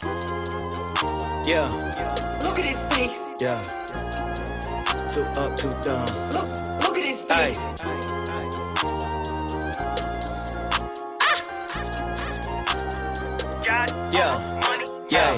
Yeah, Look at his face. yeah. Too up, too down. Look at his face. Yeah. Yeah,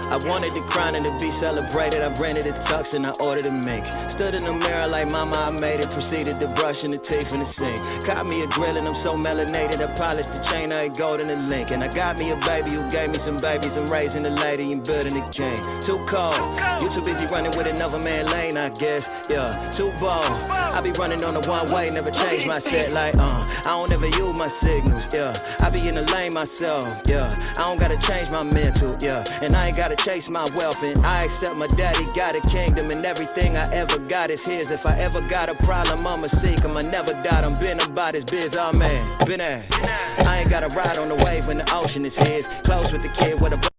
I wanted the crown and to be celebrated. I rented a tux and I ordered a mink. Stood in the mirror like mama, I made it. Proceeded to brushing the teeth in the sink. Caught me a grill and I'm so melanated. I polished the chain, I ain't gold in the link. And I got me a baby who gave me some babies. I'm raising a lady and building a king. Too cold, you too busy running with another man lane, I guess. Yeah, too bold. I be running on the one way, never change my set like, I don't ever use my signals, yeah. I be in the lane myself, yeah. I don't gotta change my mental, yeah. And I ain't gotta chase my wealth, and I accept my daddy got a kingdom, and everything I ever got is his. If I ever got a problem, I'ma seek him. I never doubt him, been about his biz, oh man, been there. I ain't gotta ride on the wave when the ocean is his. Close with the kid with a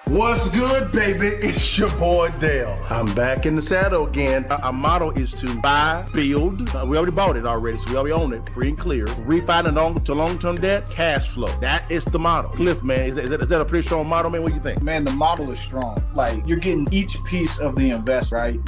What's good, baby? It's your boy Dale. I'm back in the saddle again. Our motto is to buy, build. We already bought it already, so we already own it, free and clear. Refinance to long-term debt, cash flow. That is the motto. Cliff, man, is that a pretty strong motto, man? What do you think? Man, the model is strong. Like, you're getting each piece of the invest, right?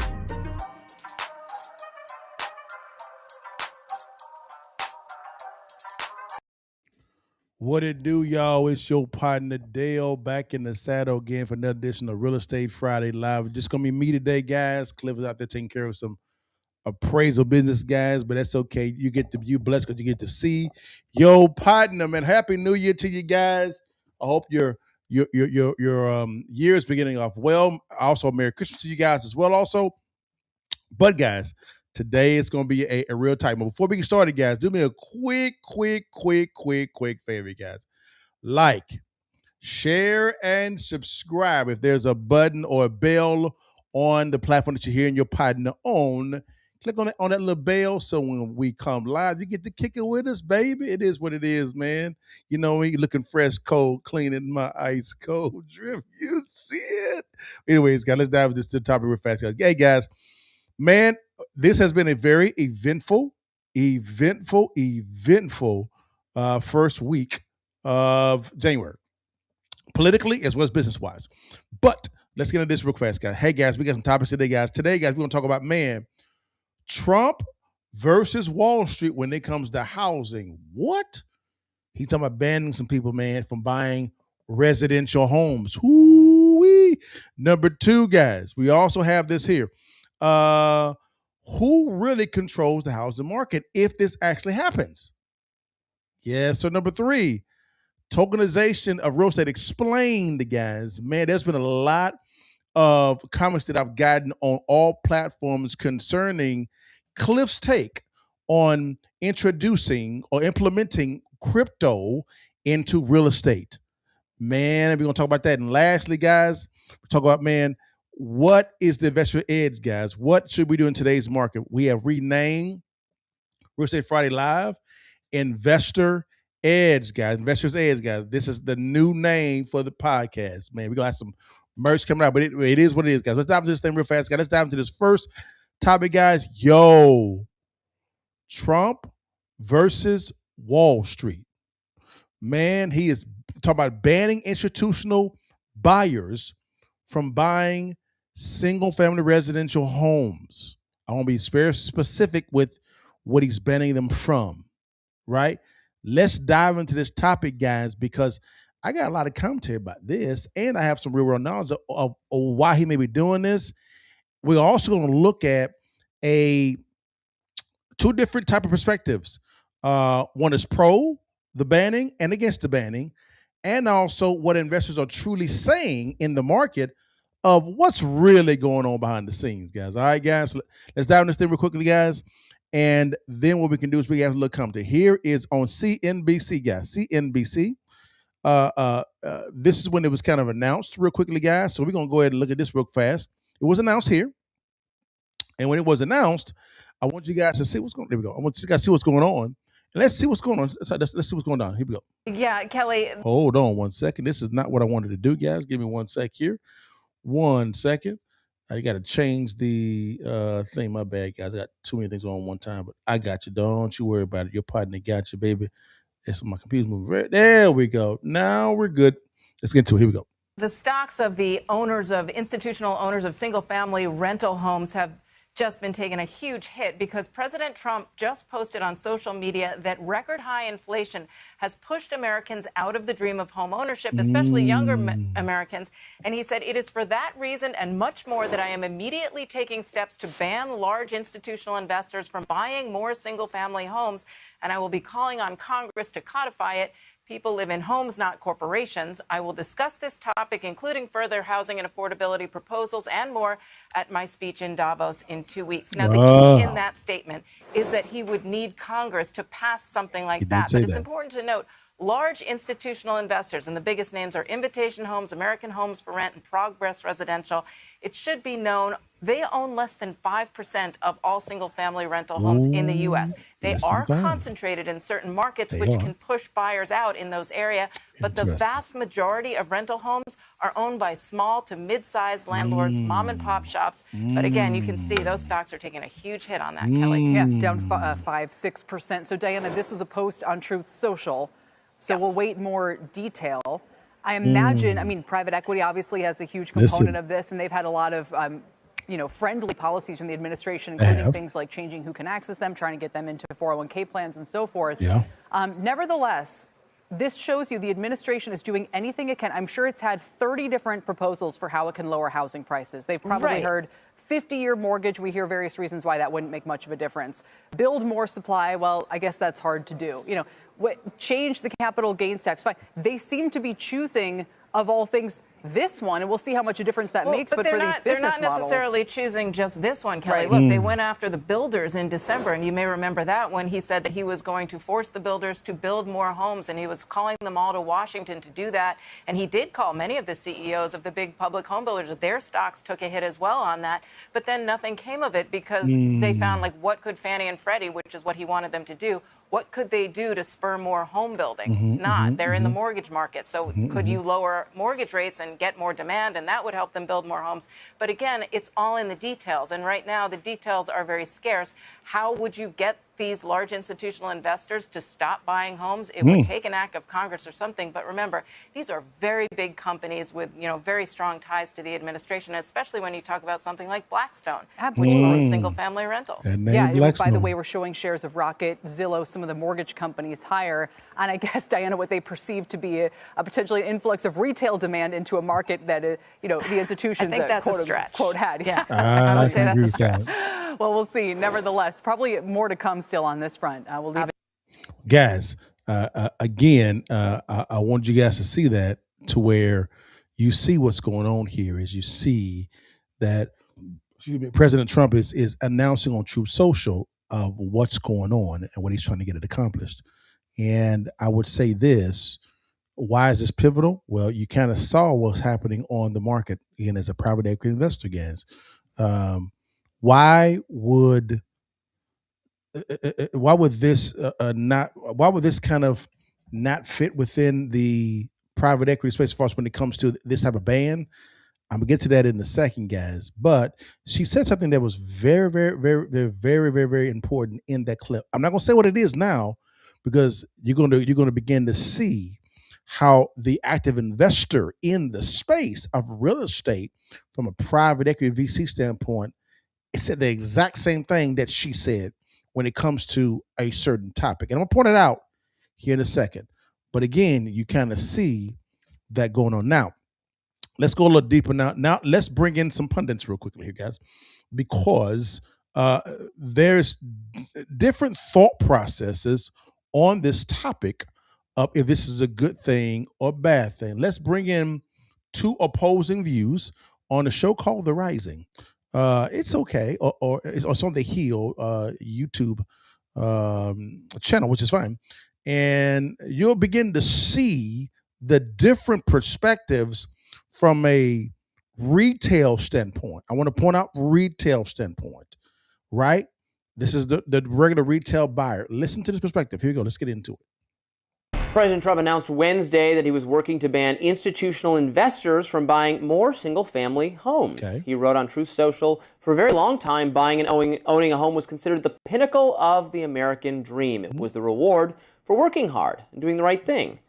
What it do, y'all? It's your partner Dale back in the saddle again for another edition of Real Estate Friday Live. Just gonna be me today, guys. Cliff is out there taking care of some appraisal business, guys, but that's okay. You blessed because you get to see your partner, man. Happy New Year to you guys. I hope your year is beginning off well. Also, Merry Christmas to you guys as well. Also, but guys, today it's going to be a real tight. But before we get started, guys, do me a quick favor, guys. Like, share, and subscribe. If there's a button or a bell on the platform that you're hearing your partner on, click on that little bell so when we come live, you get to kick it with us, baby. It is what it is, man. You know, when you're looking fresh, cold, cleaning my ice cold drip. You see it. Anyways, guys, let's dive into the topic real fast, guys. Hey, guys. Man, this has been a very eventful first week of January, politically as well as business-wise. But let's get into this real fast, guys. Hey, guys, we got some topics today, guys. Today, guys, we're going to talk about, man, Trump versus Wall Street when it comes to housing. What? He's talking about banning some people, man, from buying residential homes. Woo-wee. Number two, guys, we also have this here. Who really controls the housing market if this actually happens? Yeah, so number three, tokenization of real estate explained, guys. Man, there's been a lot of comments that I've gotten on all platforms concerning Cliff's take on introducing or implementing crypto into real estate. Man, we're going to talk about that. And lastly, guys, we talk about, man, what is the investor edge, guys? What should we do in today's market? We have renamed Real Estate Friday Live Investor Edge, guys. Investors Edge, guys. This is the new name for the podcast, man. We're going to have some merch coming out, but it is what it is, guys. Let's dive into this thing real fast, guys. Let's dive into this first topic, guys. Yo, Trump versus Wall Street. Man, he is talking about banning institutional buyers from buying single-family residential homes. I want to be very specific with what he's banning them from, right? Let's dive into this topic, guys, because I got a lot of commentary about this, and I have some real-world knowledge of why he may be doing this. We're also going to look at two different type of perspectives. One is pro the banning and against the banning, and also what investors are truly saying in the market of what's really going on behind the scenes, guys. All right, guys, let's dive into this thing real quickly, guys. And then what we can do is we have a little commentary. Here is on CNBC, guys. CNBC. This is when it was kind of announced real quickly, guys. So we're going to go ahead and look at this real fast. It was announced here. And when it was announced, I want you guys to see what's going on. There we go. I want you guys to see what's going on. And let's see what's going on. Let's see what's going on. Here we go. Yeah, Kelly. Hold on 1 second. This is not what I wanted to do, guys. Give me 1 sec here. 1 second. I got to change the thing. My bad, guys. I got too many things on one time, but I got you. Don't you worry about it. Your partner got you, baby. It's my computer's moving. Right there we go. Now we're good. Let's get to it. Here we go. The stocks of the institutional owners of single-family rental homes have just been taking a huge hit because President Trump just posted on social media that record high inflation has pushed Americans out of the dream of home ownership, especially younger Americans. And he said, it is for that reason and much more that I am immediately taking steps to ban large institutional investors from buying more single-family homes. And I will be calling on Congress to codify it. People live in homes, not corporations. I will discuss this topic, including further housing and affordability proposals and more, at my speech in Davos in 2 weeks. Now, the key in that statement is that he would need Congress to pass something like that. But it's important to note, large institutional investors, and the biggest names are Invitation Homes, American Homes for Rent, and Progress Residential. It should be known they own less than 5% of all single-family rental homes in the U.S. They are concentrated in certain markets, which can push buyers out in those areas. But the vast majority of rental homes are owned by small to mid-sized landlords, mom-and-pop shops. But again, you can see those stocks are taking a huge hit on that, Kelly. Yeah, down 5-6%. So, Diana, this was a post on Truth Social. So we'll wait more detail. I imagine, I mean, private equity obviously has a huge component of this, and they've had a lot of, friendly policies from the administration, including things like changing who can access them, trying to get them into 401k plans and so forth. Yeah. Nevertheless, this shows you the administration is doing anything it can. I'm sure it's had 30 different proposals for how it can lower housing prices. They've probably heard 50-year mortgage. We hear various reasons why that wouldn't make much of a difference. Build more supply. Well, I guess that's hard to do. Change the capital gains tax. Fine. They seem to be choosing, of all things, this one, and we'll see how much a difference that makes. But for these business they're not models, necessarily choosing just this one, Kelly. Look, they went after the builders in December, and you may remember that when he said that he was going to force the builders to build more homes, and he was calling them all to Washington to do that. And he did call many of the CEOs of the big public home builders. Their stocks took a hit as well on that. But then nothing came of it because they found, what could Fannie and Freddie, which is what he wanted them to do, what could they do to spur more home building? They're in the mortgage market. So could you lower mortgage rates and get more demand? And that would help them build more homes. But again, it's all in the details. And right now, the details are very scarce. How would you get these large institutional investors to stop buying homes? It would take an act of Congress or something. But remember, these are very big companies with, very strong ties to the administration, especially when you talk about something like Blackstone, which owns single-family rentals. Yeah, by the way, we're showing shares of Rocket, Zillow, some of the mortgage companies higher. And I guess, Diana, what they perceive to be a potentially an influx of retail demand into a market that, the institutions I think that's quote, a stretch. Quote had. Yeah. I would say that's a stretch. Well, we'll see. Nevertheless, probably more to come still on this front. We'll leave it. Guys, again, I want you guys to see that, to where you see what's going on here is you see that President Trump is announcing on Truth Social of what's going on and what he's trying to get it accomplished. And I would say this, why is this pivotal? Well, you kind of saw what's happening on the market, again, as a private equity investor, guys. Why would this kind of not fit within the private equity space for us when it comes to this type of ban? I'm gonna get to that in a second, guys. But she said something that was very, very, very, very, very, very, very important in that clip. I'm not gonna say what it is now, because you're gonna begin to see how the active investor in the space of real estate from a private equity VC standpoint, it said the exact same thing that she said when it comes to a certain topic. And I'm gonna point it out here in a second. But again, you kind of see that going on. Now, let's go a little deeper now. Now, let's bring in some pundits real quickly here, guys, because there's different thought processes on this topic of if this is a good thing or bad thing. Let's bring in two opposing views on a show called The Rising. It's okay, or it's on the Heel YouTube channel, which is fine. And you'll begin to see the different perspectives from a retail standpoint. I want to point out retail standpoint, right? This is the regular retail buyer. Listen to this perspective. Here we go. Let's get into it. President Trump announced Wednesday that he was working to ban institutional investors from buying more single-family homes. Okay. He wrote on Truth Social, for a very long time, buying and owning a home was considered the pinnacle of the American dream. It was the reward for working hard and doing the right thing.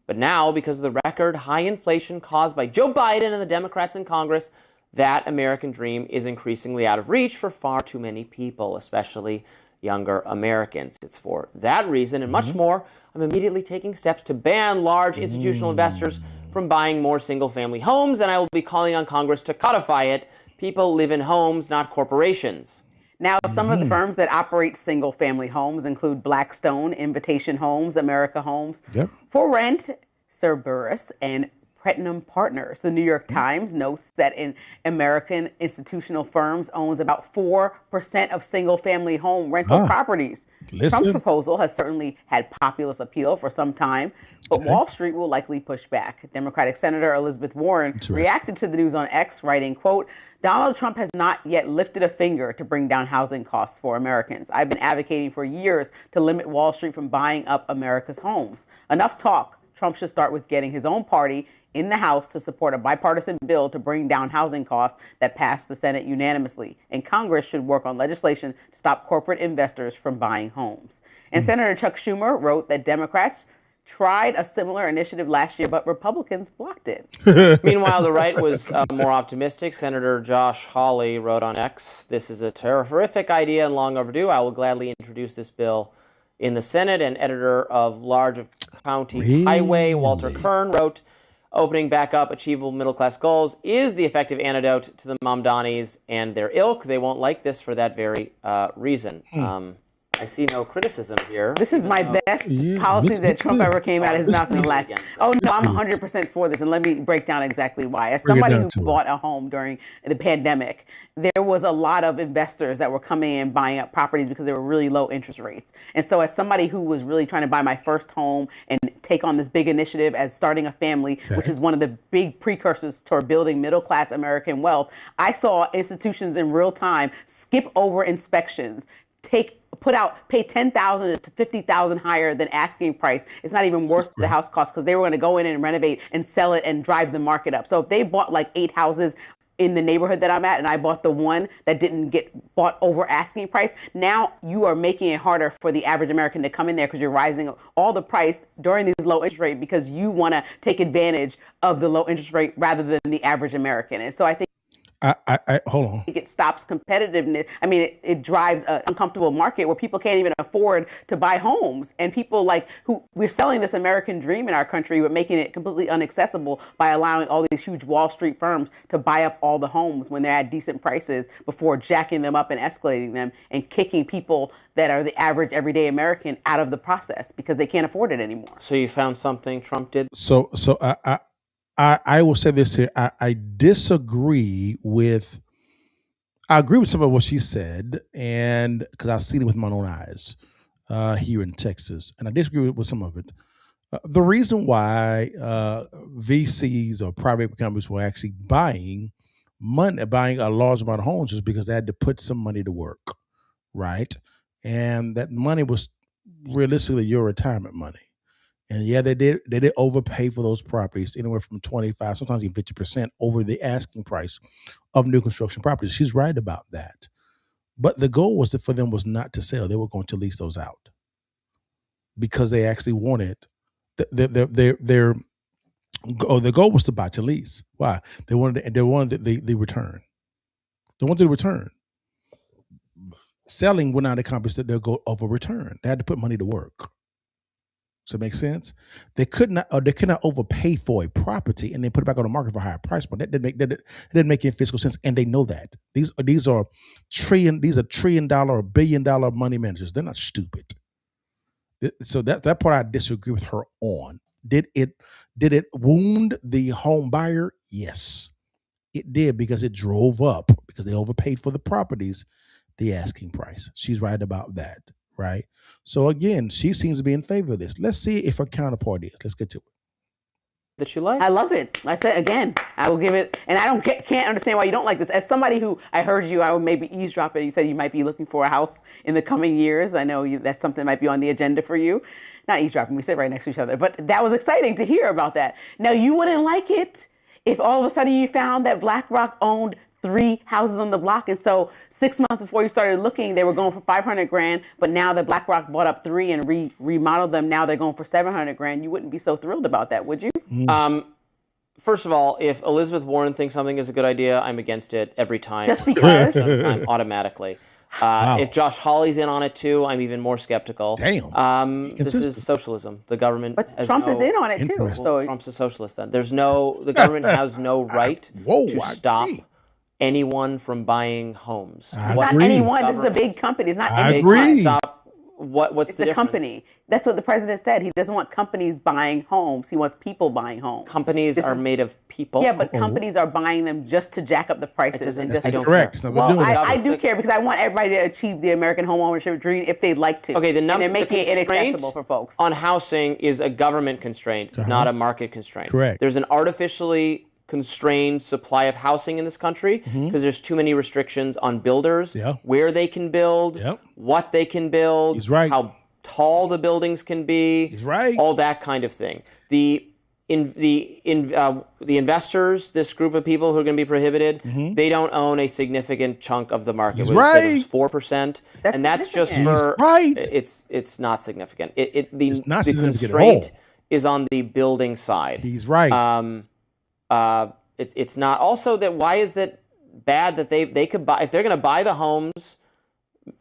But now, because of the record high inflation caused by Joe Biden and the Democrats in Congress, that American dream is increasingly out of reach for far too many people, especially younger Americans. It's for that reason and much more, I'm immediately taking steps to ban large institutional investors from buying more single-family homes, and I will be calling on Congress to codify it. People live in homes, not corporations. Now, some of the firms that operate single-family homes include Blackstone, Invitation Homes, America Homes, For Rent, Cerberus, and Platinum Partners. The New York Times notes that in American institutional firms owns about 4% of single-family home rental properties. Trump's proposal has certainly had populist appeal for some time, but Wall Street will likely push back. Democratic Senator Elizabeth Warren reacted to the news on X, writing, quote, Donald Trump has not yet lifted a finger to bring down housing costs for Americans. I've been advocating for years to limit Wall Street from buying up America's homes. Enough talk. Trump should start with getting his own party in the House to support a bipartisan bill to bring down housing costs that passed the Senate unanimously. And Congress should work on legislation to stop corporate investors from buying homes. And Senator Chuck Schumer wrote that Democrats tried a similar initiative last year, but Republicans blocked it. Meanwhile, the right was more optimistic. Senator Josh Hawley wrote on X, this is a terrific idea and long overdue. I will gladly introduce this bill in the Senate. And editor of Large of County Highway, Walter Kern, wrote, opening back up achievable middle-class goals is the effective antidote to the Mamdanis and their ilk. They won't like this for that very reason. I see no criticism here. This is my best policy that Trump ever came out of his mouth in the last. Oh, no, I'm 100% for this. And let me break down exactly why. As somebody who bought a home during the pandemic, there was a lot of investors that were coming in buying up properties because there were really low interest rates. And so as somebody who was really trying to buy my first home and take on this big initiative as starting a family, which is one of the big precursors toward building middle-class American wealth, I saw institutions in real time skip over inspections, pay $10,000 to $50,000 higher than asking price. It's not even worth the house cost because they were going to go in and renovate and sell it and drive the market up. So if they bought like 8 houses in the neighborhood that I'm at and I bought the one that didn't get bought over asking price, now you are making it harder for the average American to come in there because you're rising all the price during these low interest rates because you want to take advantage of the low interest rate rather than the average American. And so I think I hold on. it stops competitiveness. I mean, it drives an uncomfortable market where people can't even afford to buy homes. And people we're selling this American dream in our country, but making it completely inaccessible by allowing all these huge Wall Street firms to buy up all the homes when they're at decent prices before jacking them up and escalating them and kicking people that are the average everyday American out of the process because they can't afford it anymore. So you found something Trump did? So I will say this here. I disagree with. I agree with some of what she said, and because I've seen it with my own eyes here in Texas, and I disagree with some of it. The reason why VCs or private companies were actually buying a large amount of homes is because they had to put some money to work, right? And that money was realistically your retirement money. And yeah, they did overpay for those properties, anywhere from 25, sometimes even 50% over the asking price of new construction properties. She's right about that. But the goal for them was not to sell. They were going to lease those out because they actually wanted their goal was to buy to lease. Why? They wanted the return. They wanted the return. Selling would not accomplish their goal of a return. They had to put money to work. Does that make sense? They could not overpay for a property and then put it back on the market for a higher price point. That didn't make any fiscal sense, and they know that. These are $1 trillion or $1 billion money managers. They're not stupid. So that part I disagree with her on. Did it wound the home buyer? Yes, it did, because it drove up, because they overpaid for the properties, the asking price. She's right about that. Right. So again, she seems to be in favor of this. Let's see if her counterpart is. Let's get to it. that you like? I love it. I said again, I will give it, and I can't understand why you don't like this. As somebody who I heard you, I would maybe eavesdrop it. You said you might be looking for a house in the coming years. I know that's something that might be on the agenda for you. Not eavesdropping, we sit right next to each other, but that was exciting to hear about that. Now you wouldn't like it if all of a sudden you found that BlackRock owned 3 houses on the block, and so 6 months before you started looking, they were going for $500,000. But now that BlackRock bought up 3 and remodeled them, now they're going for $700,000. You wouldn't be so thrilled about that, would you? First of all, if Elizabeth Warren thinks something is a good idea, I'm against it every time. Just because? Every time, automatically. If Josh Hawley's in on it too, I'm even more skeptical. Damn. This is socialism. The government, but Trump is in on it too. Well, So Trump's a socialist. Then the government has no right to stop anyone from buying homes. It's not anyone. This is a big company. It's not I anyone. agree. Stop. What's the It's a company. That's what the president said. He doesn't want companies buying homes. He wants people buying homes. Companies are made of people. Yeah, but companies are buying them just to jack up the prices. And just I don't Correct. care. Well, I do care because I want everybody to achieve the American home ownership dream if they'd like to. Okay, and they're making it inaccessible for folks. On housing is a government constraint, not a market constraint. Correct. There's an artificially constrained supply of housing in this country because there's too many restrictions on builders, where they can build, what they can build, He's right. how tall the buildings can be, He's right. all that kind of thing. The investors, this group of people who are going to be prohibited, they don't own a significant chunk of the market. He's We would say right. there's 4%, and that's just significant. for right. It's not significant. The not significant at constraint all. is on the building side. He's right. It's not. Also, that why is that bad that they could buy, if they're going to buy the homes,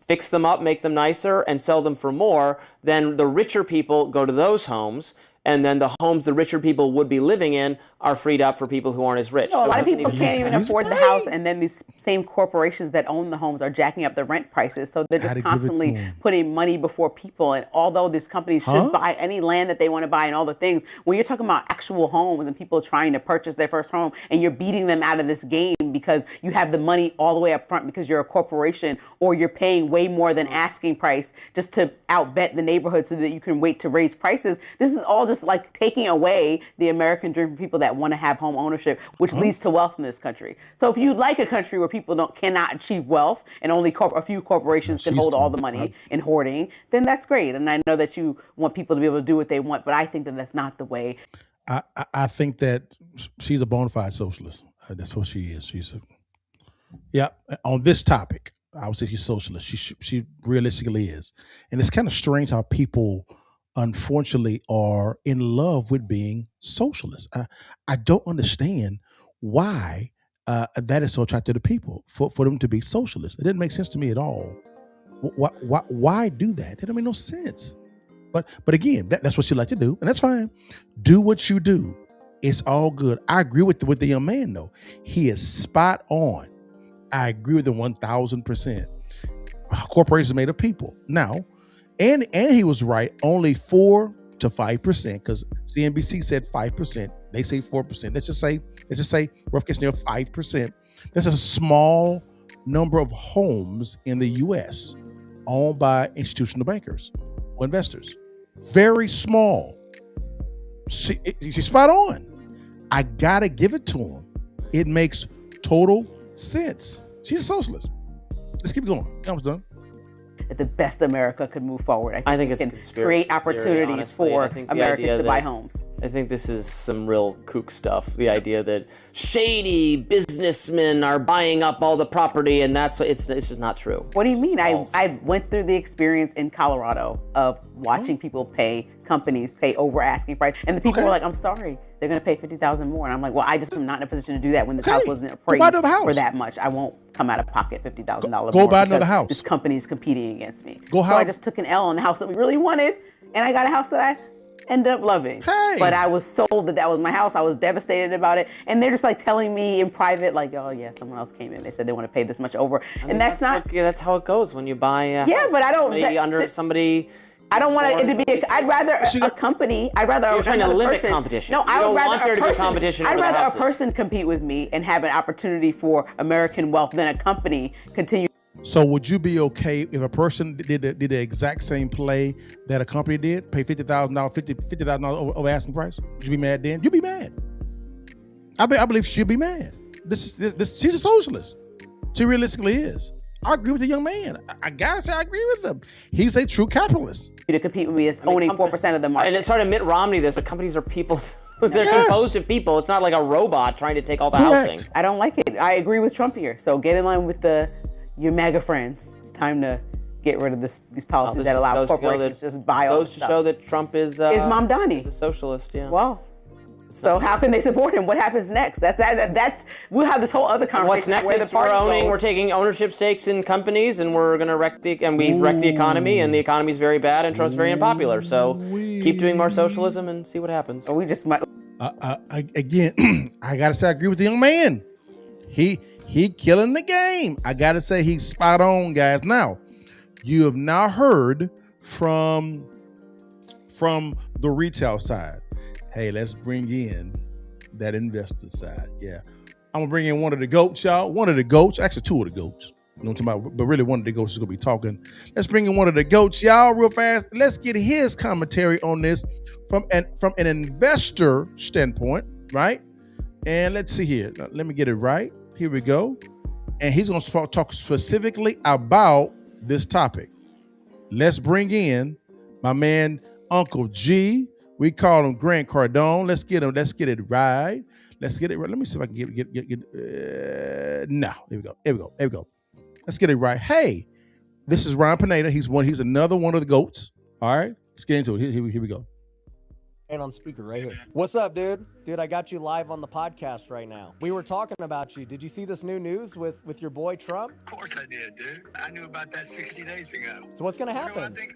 fix them up, make them nicer, and sell them for more, then the richer people go to those homes, and then the homes the richer people would be living in are freed up for people who aren't as rich. No, a So lot it of doesn't people can't even afford the house, and then these same corporations that own the homes are jacking up the rent prices. So they're just constantly putting money before people. And although these companies should buy any land that they want to buy and all the things, when you're talking about actual homes and people trying to purchase their first home, and you're beating them out of this game because you have the money all the way up front because you're a corporation, or you're paying way more than asking price just to outbet the neighborhood so that you can wait to raise prices. This is all just like taking away the American dream for people that want to have home ownership, which leads to wealth in this country. So if you'd like a country where people cannot achieve wealth and only a few corporations can hold all the money in hoarding, then that's great. And I know that you want people to be able to do what they want, but I think that that's not the way. I think that she's a bona fide socialist. That's what she is. On this topic, I would say she's socialist. She realistically is. And it's kind of strange how people, unfortunately, are in love with being socialist. I don't understand why that is so attractive to people, for them to be socialist. It didn't make sense to me at all. Why do that? It didn't make no sense. But again, that's what she like to do, and that's fine. Do what you do. It's all good. I agree with the young man, though. He is spot on. I agree with him 1,000%. Corporations are made of people. Now, and he was right, only 4 to 5%, because CNBC said 5%. They say 4%. Let's just say rough case scenario 5%. That's a small number of homes in the U.S. owned by institutional bankers or investors. Very small. She's spot on. I gotta give it to him. It makes total sense. She's a socialist. Let's keep going. I was done. That the best America could move forward. I think it's a can conspiracy create theory, opportunities honestly. for I think the Americans idea to buy that- homes. I think this is some real kook stuff. The idea that shady businessmen are buying up all the property, and it's just not true. What do you mean? False. I went through the experience in Colorado of watching people companies pay over asking price, and the people were like, "I'm sorry, they're going to pay $50,000 more." And I'm like, "Well, I just am not in a position to do that when the house wasn't appraised for that much. I won't come out of pocket $50,000 Go more buy another because house. This company is competing against me." Go so I just took an L on the house that we really wanted, and I got a house that I ended up loving. Hey. But I was sold that was my house. I was devastated about it, and they're just like telling me in private, like, "Oh yeah, someone else came in. They said they want to pay this much over," and that's not. That's how it goes when you buy a Yeah, house. but I don't. Somebody. I don't want it to be. I'd rather a company. I'd rather. You're trying to another limit person. competition. No, You I don't would rather want there a to be person. competition I'd over the rather a houses. person compete with me and have an opportunity for American wealth than a company continue. So would you be okay if a person did the exact same play that a company did, pay $50,000 over asking price? Would you be mad then? You'd be mad. I believe she'd be mad. She's a socialist. She realistically is. I agree with the young man. I gotta say, I agree with him. He's a true capitalist. To compete with me is owning 4% of the market. And it started Mitt Romney this, but companies are people. They're composed of people. It's not like a robot trying to take all the housing. I don't like it. I agree with Trump here. So get in line with your MAGA friends. It's time to get rid of these policies that allow corporations to just buy all the stuff. Goes to show that Trump is Mamdani. He's a socialist, yeah. Well, so how can they support him? What happens next? That's we'll have this whole other conversation. What's next is we're taking ownership stakes in companies, and we're going to we've wrecked the economy, and the economy's very bad, and Trump's very unpopular. So keep doing more socialism and see what happens. Or we just might. Again, I gotta say I agree with the young man. He killing the game. I gotta say he's spot on, guys. Now, you have now heard from the retail side. Hey, let's bring in that investor side. Yeah. I'm gonna bring in one of the goats, y'all. One of the goats, actually two of the goats. You know what I'm talking about? But really one of the goats is gonna be talking. Let's bring in one of the goats, y'all, real fast. Let's get his commentary on this from an investor standpoint, right? And let's see here. Now, let me get it right. Here we go. And he's gonna talk specifically about this topic. Let's bring in my man, Uncle G. We call him Grant Cardone. Let's get him. Let's get it right. Let's get it right. Let me see if I can get. No, here we go. Let's get it right. Hey, this is Ryan Pineda. He's another one of the goats. All right, let's get into it. Here we go. And on speaker right here. What's up, dude? Dude, I got you live on the podcast right now. We were talking about you. Did you see this new news with your boy Trump? Of course I did, dude. I knew about that 60 days ago. So what's going to happen? You know, I think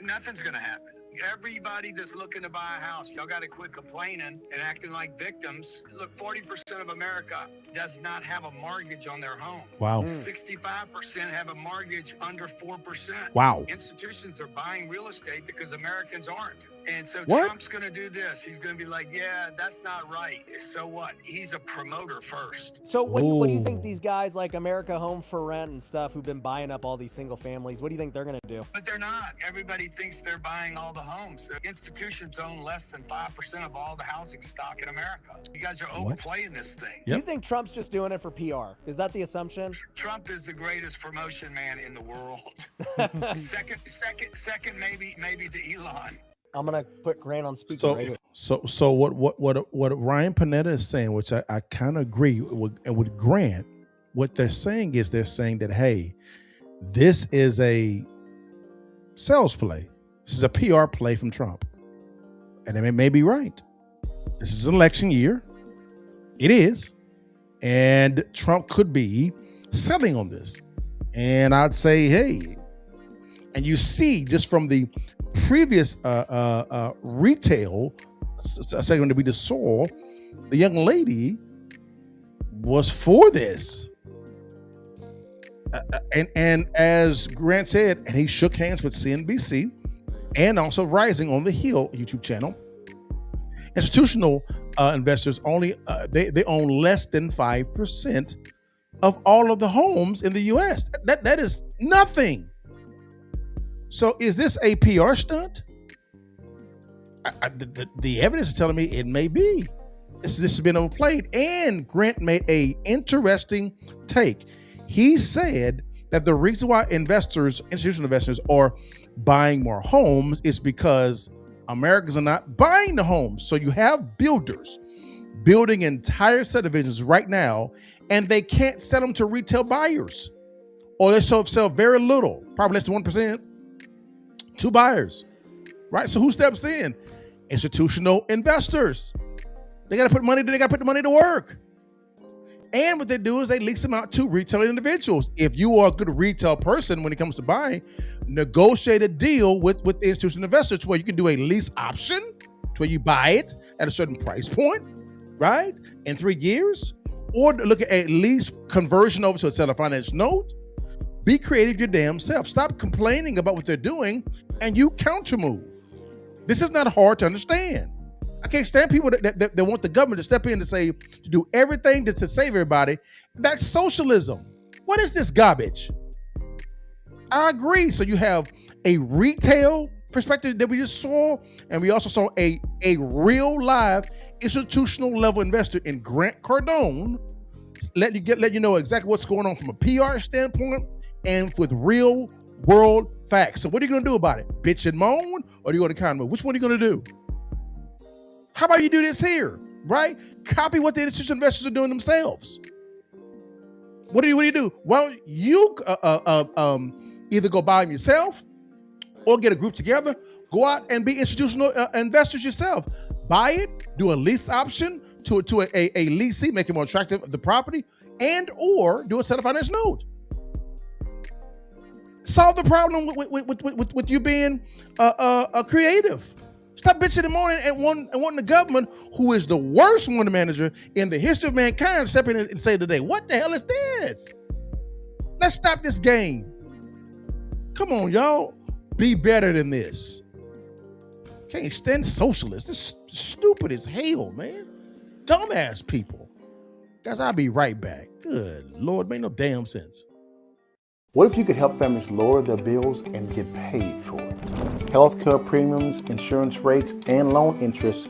nothing's going to happen. Everybody that's looking to buy a house, y'all got to quit complaining and acting like victims. Look, 40% of America does not have a mortgage on their home. Wow. 65% have a mortgage under 4%. Wow. Institutions are buying real estate because Americans aren't. And so What? Trump's going to do this. He's going to be like, yeah, that's not right. So what? He's a promoter first. So what do you think these guys like America Home for Rent and stuff who've been buying up all these single families, what do you think they're going to do? But they're not. Everybody thinks they're buying all the homes. Institutions own less than 5% of all the housing stock in America. You guys are overplaying this thing. You think Trump's just doing it for PR? Is that the assumption? Trump is the greatest promotion man in the world. second, maybe to Elon. I'm gonna put Grant on speaker right here. So what Ryan Pineda is saying, which I kind of agree with Grant, what they're saying is that, hey, this is a sales play. This is a PR play from Trump. And it may be right. This is an election year. It is. And Trump could be selling on this. And I'd say, hey, and you see just from the previous retail segment that we just saw, the young lady was for this. And as Grant said, and he shook hands with CNBC and also Rising on the Hill YouTube channel, institutional investors only they own less than 5% of all of the homes in the U.S. That is nothing. So is this a PR stunt? The evidence is telling me it may be. This has been overplayed. And Grant made a interesting take. He said that the reason why institutional investors are buying more homes is because Americans are not buying the homes. So you have builders building entire subdivisions right now, and they can't sell them to retail buyers. Or they sell very little, probably less than 1%. to buyers, right? So who steps in? Institutional investors. They got to put the money to work. And what they do is they lease them out to retail individuals. If you are a good retail person when it comes to buying, negotiate a deal with the institutional investors to where you can do a lease option to where you buy it at a certain price point, right? In 3 years, or look at a lease conversion over to a seller finance note. Be creative your damn self. Stop complaining about what they're doing and you counter move. This is not hard to understand. I can't stand people that want the government to step in and say, to do everything to save everybody. That's socialism. What is this garbage? I agree. So you have a retail perspective that we just saw, and we also saw a real live institutional level investor in Grant Cardone let you know exactly what's going on from a PR standpoint and with real world facts. So what are you going to do about it? Bitch and moan, or are you going to kind of move? Which one are you going to do? How about you do this here, right? Copy what the institutional investors are doing themselves. What do you do? Well, you either go buy them yourself or get a group together, go out and be institutional investors yourself. Buy it, do a lease option to a leasee, make it more attractive of the property, and or do a set of finance note. Solve the problem with you being creative. Stop bitching and moaning and wanting the government, who is the worst money manager in the history of mankind, step in and say today, what the hell is this? Let's stop this game. Come on, y'all. Be better than this. Can't stand socialists. This is stupid as hell, man. Dumbass people. Guys, I'll be right back. Good Lord, made no damn sense. What if you could help families lower their bills and get paid for it? Healthcare premiums, insurance rates, and loan interest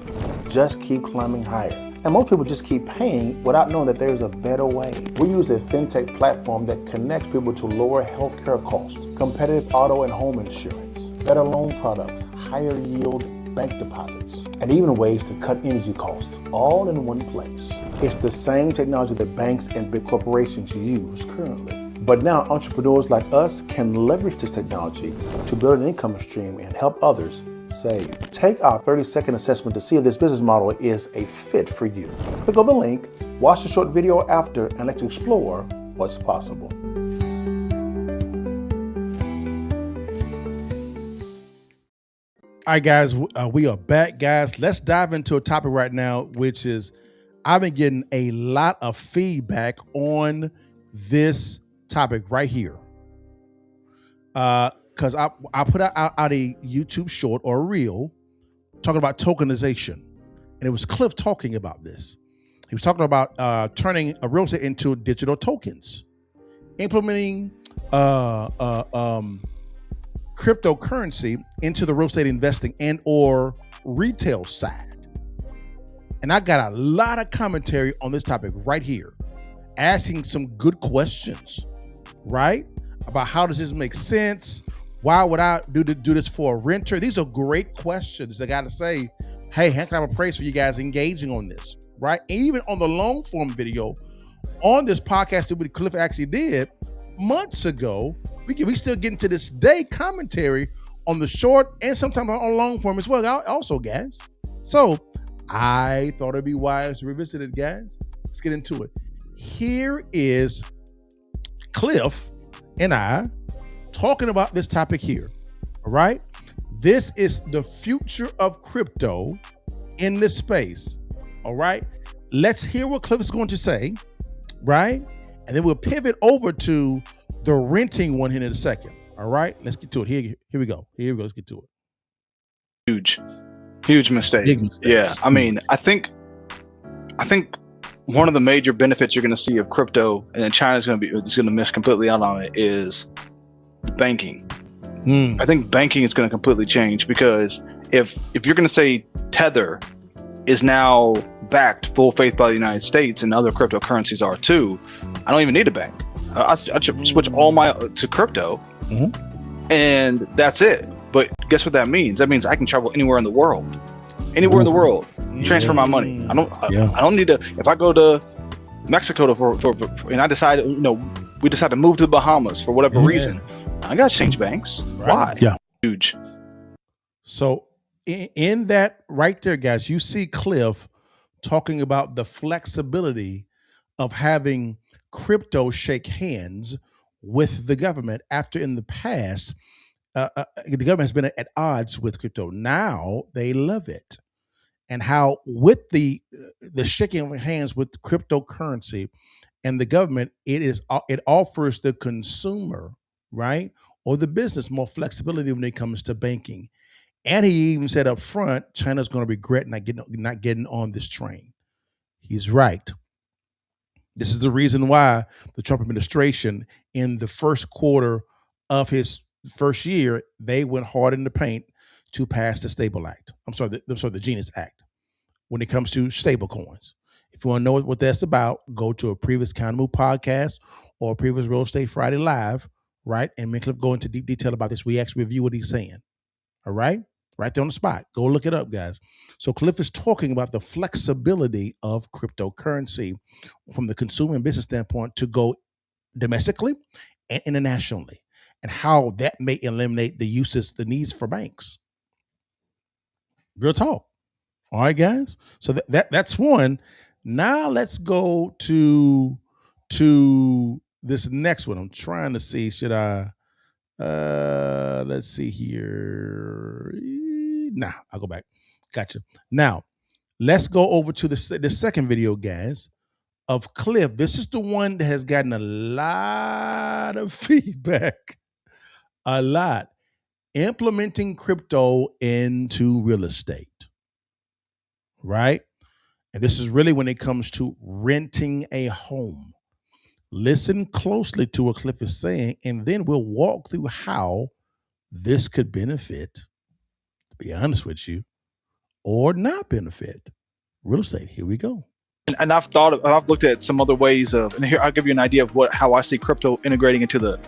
just keep climbing higher. And most people just keep paying without knowing that there's a better way. We use a fintech platform that connects people to lower healthcare costs, competitive auto and home insurance, better loan products, higher yield bank deposits, and even ways to cut energy costs, all in one place. It's the same technology that banks and big corporations use currently. But now entrepreneurs like us can leverage this technology to build an income stream and help others save. Take our 30-second assessment to see if this business model is a fit for you. Click on the link, watch the short video after, and let's explore what's possible. All right, guys, we are back, guys. Let's dive into a topic right now, which is I've been getting a lot of feedback on this topic right here. Because I put out a YouTube short or a reel talking about tokenization. And it was Cliff talking about this. He was talking about turning a real estate into digital tokens, implementing cryptocurrency into the real estate investing and or retail side. And I got a lot of commentary on this topic right here, asking some good questions, right? About how does this make sense? Why would I do this for a renter? These are great questions. I got to say, hey, Hank, I have a praise for you guys engaging on this, right? Even on the long form video on this podcast that Cliff actually did months ago, we still getting to this day commentary on the short and sometimes on long form as well. Also, guys. So I thought it'd be wise to revisit it, guys. Let's get into it. Here is Cliff and I talking about this topic here. All right. This is the future of crypto in this space. All right. Let's hear what Cliff is going to say. Right. And then we'll pivot over to the renting one here in a second. All right. Let's get to it. Here we go. Let's get to it. Huge mistake. Yeah. I mean, I think one of the major benefits you're going to see of crypto, and then China's going to miss completely out on it, is banking. I think banking is going to completely change, because if you're going to say Tether is now backed full faith by the United States, and other cryptocurrencies are too, I don't even need a bank. I should switch all my to crypto, and that's it. But guess what that means? That means I can travel anywhere in the world. Anywhere in the world, transfer my money. I don't need to. If I go to Mexico and I decide, we decide to move to the Bahamas for whatever reason, I got to change banks. Right. Why? Yeah. Huge. So in that right there, guys, you see Cliff talking about the flexibility of having crypto shake hands with the government, after in the past, the government has been at odds with crypto. Now they love it. And how with the shaking of hands with cryptocurrency and the government, it offers the consumer, right, or the business more flexibility when it comes to banking. And he even said up front, China's going to regret not getting on this train. He's right. This is the reason why the Trump administration in the first quarter of his first year, they went hard in the paint to pass the Stable Act. The Genius Act when it comes to stable coins. If you want to know what that's about, go to a previous Counter Move podcast or a previous Real Estate Friday Live, right? And me and Cliff go into deep detail about this. We actually review what he's saying. All right? Right there on the spot. Go look it up, guys. So Cliff is talking about the flexibility of cryptocurrency from the consumer and business standpoint to go domestically and internationally, and how that may eliminate the needs for banks. Real talk. All right, guys. So that's one. Now let's go to this next one. I'm trying to see, should I let's see here. Nah, I'll go back. Gotcha. Now, let's go over to the second video, guys, of Cliff. This is the one that has gotten a lot of feedback. A lot. Implementing crypto into real estate. Right? And this is really when it comes to renting a home. Listen closely to what Cliff is saying, and then we'll walk through how this could benefit, to be honest with you, or not benefit real estate. Here we go. And I've looked at some other ways of, and here I'll give you an idea of how I see crypto integrating into the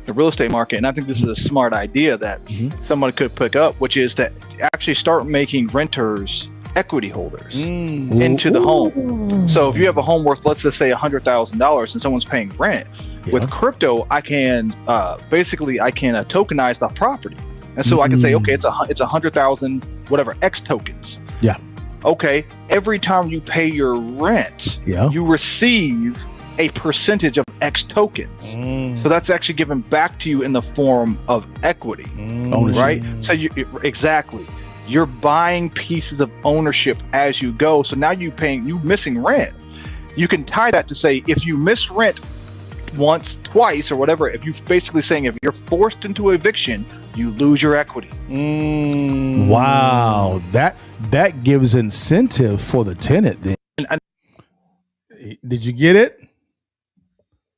real estate market. And I think this is a smart idea that someone could pick up, which is to actually start making renters equity holders into the home. So if you have a home worth, let's just say $100,000 and someone's paying rent, with crypto, I can tokenize the property. And so I can say, okay, it's 100,000, whatever, X tokens. Yeah. Okay. Every time you pay your rent, you receive a percentage of X tokens. So that's actually given back to you in the form of equity, right? So you're buying pieces of ownership as you go. So now you missing rent. You can tie that to say, if you miss rent once, twice, or whatever, if you're basically saying if you're forced into eviction, you lose your equity. Wow. That gives incentive for the tenant then. Did you get it?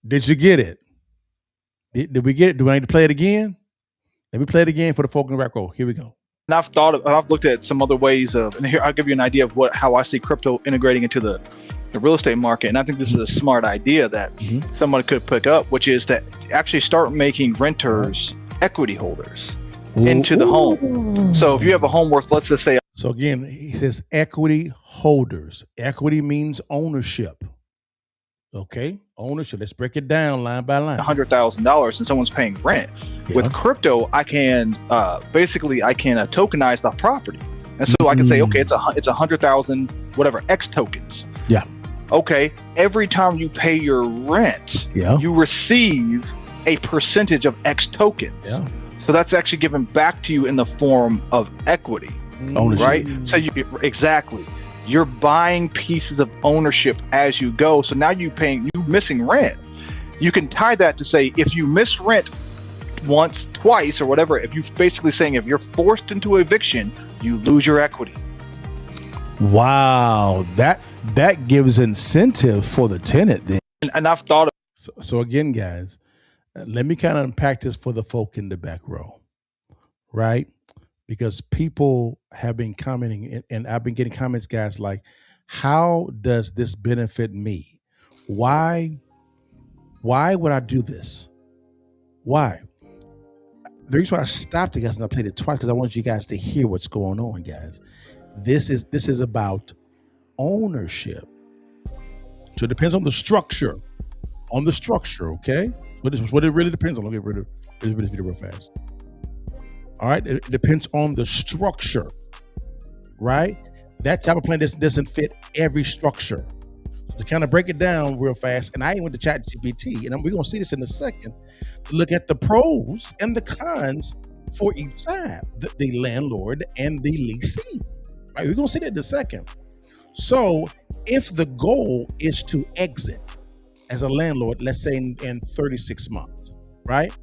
Did you get it? Did we get it? Do I need to play it again? Let me play it again for the folk in the back row. Here we go. And I've looked at some other ways of, and here I'll give you an idea of how I see crypto integrating into the real estate market. And I think this is a smart idea that someone could pick up, which is to actually start making renters equity holders into the home. So if you have a home worth, let's just say. So again, he says equity holders. Equity means ownership. Okay, ownership. Let's break it down line by line. $100,000 and someone's paying rent. With crypto, I can tokenize the property, and so I can say, okay, it's 100,000, whatever, X tokens. Yeah. Okay. Every time you pay your rent, you receive a percentage of X tokens. Yeah. So that's actually given back to you in the form of equity, ownership. Right? So you're buying pieces of ownership as you go. So now you missing rent. You can tie that to say, if you miss rent once, twice, or whatever, if you're basically saying if you're forced into eviction, you lose your equity. Wow. That gives incentive for the tenant then. And I've thought of. So again, guys, let me kind of unpack this for the folk in the back row, right? Because people have been commenting, and I've been getting comments, guys, like, how does this benefit me? Why would I do this? Why? The reason why I stopped it, guys, and I played it twice, because I want you guys to hear what's going on, guys. This is about ownership. So it depends on the structure. Okay? What it really depends on. Let me get rid of this video real fast. All right, it depends on the structure, right? That type of plan doesn't fit every structure. So to kind of break it down real fast, and I even went to ChatGPT, and we're going to see this in a second, to look at the pros and the cons for each side, the landlord and the leasee. Right, we're going to see that in a second. So if the goal is to exit as a landlord, let's say in 36 months, right?